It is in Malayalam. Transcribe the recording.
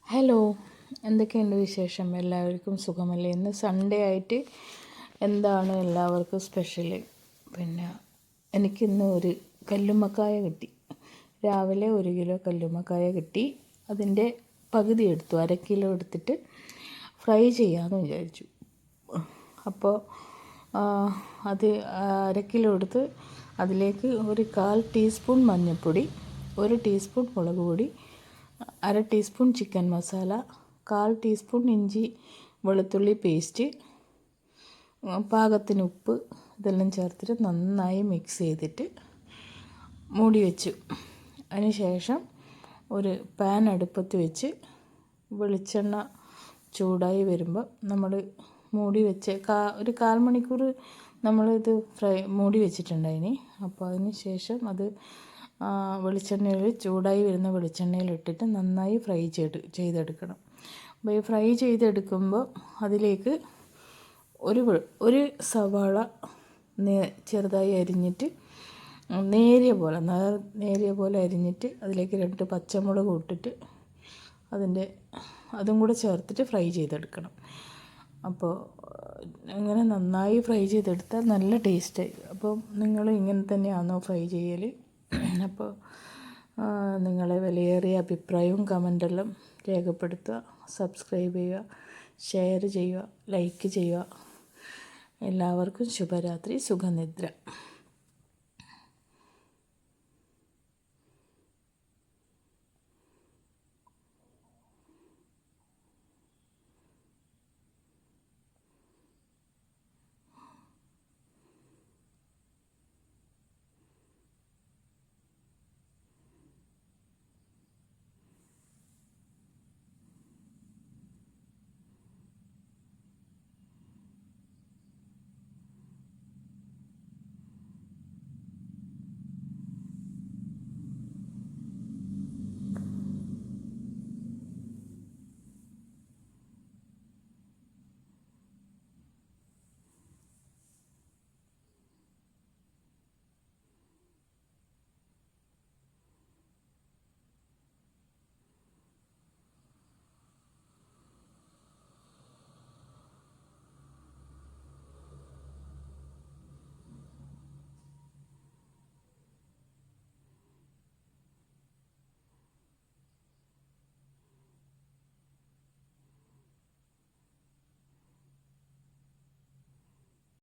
ഹലോ, എന്തൊക്കെയുണ്ട് വിശേഷം? എല്ലാവർക്കും സുഖമല്ലേ? ഇന്ന് സൺഡേ ആയിട്ട് എന്താണ് എല്ലാവർക്കും സ്പെഷ്യൽ? പിന്നെ എനിക്കിന്ന് ഒരു കല്ലുമ്മക്കായ കിട്ടി. രാവിലെ 1 കിലോ കല്ലുമ്മക്കായ കിട്ടി. അതിൻ്റെ പകുതി എടുത്തു, 1/2 കിലോ എടുത്തിട്ട് ഫ്രൈ ചെയ്യാമെന്ന് വിചാരിച്ചു. അപ്പോൾ അത് 1/2 കിലോ എടുത്ത് അതിലേക്ക് ഒരു 1/4 ടീസ്പൂൺ മഞ്ഞൾപ്പൊടി, 1 ടീസ്പൂൺ മുളക് പൊടി, 1/2 ടീസ്പൂൺ ചിക്കൻ മസാല, 1/4 ടീസ്പൂൺ ഇഞ്ചി വെളുത്തുള്ളി പേസ്റ്റ്, പാകത്തിന് ഉപ്പ്, ഇതെല്ലാം ചേർത്തിട്ട് നന്നായി മിക്സ് ചെയ്തിട്ട് മൂടി വെച്ചു. അതിനുശേഷം ഒരു പാൻ അടുപ്പത്ത് വെച്ച് വെളിച്ചെണ്ണ ചൂടായി വരുമ്പോൾ നമ്മൾ മൂടി വെച്ച് ഒരു 1/4 മണിക്കൂർ നമ്മളിത് മൂടി വെച്ചിട്ടുണ്ടായിനി. അപ്പോൾ അതിന് ശേഷം അത് വെളിച്ചെണ്ണയിൽ ചൂടായി വരുന്ന വെളിച്ചെണ്ണയിലിട്ടിട്ട് നന്നായി ഫ്രൈ ചെയ്തെടുക്കണം. അപ്പോൾ ഈ ഫ്രൈ ചെയ്തെടുക്കുമ്പോൾ അതിലേക്ക് ഒരു സവാള ചെറുതായി അരിഞ്ഞിട്ട് നേരിയ പോലെ അരിഞ്ഞിട്ട് അതിലേക്ക് 2 പച്ചമുളക് ഇട്ടിട്ട് അതും കൂടെ ചേർത്തിട്ട് ഫ്രൈ ചെയ്തെടുക്കണം. അപ്പോൾ അങ്ങനെ നന്നായി ഫ്രൈ ചെയ്തെടുത്താൽ നല്ല ടേസ്റ്റായി. അപ്പോൾ നിങ്ങൾ ഇങ്ങനെ തന്നെയാണോ ഫ്രൈ ചെയ്യൽ? അപ്പോൾ നിങ്ങളെ വിലയേറിയ അഭിപ്രായവും കമൻ്റെല്ലാം രേഖപ്പെടുത്തുക. സബ്സ്ക്രൈബ് ചെയ്യുക, ഷെയർ ചെയ്യുക, ലൈക്ക് ചെയ്യുക. എല്ലാവർക്കും ശുഭരാത്രി, സുഖനിദ്ര.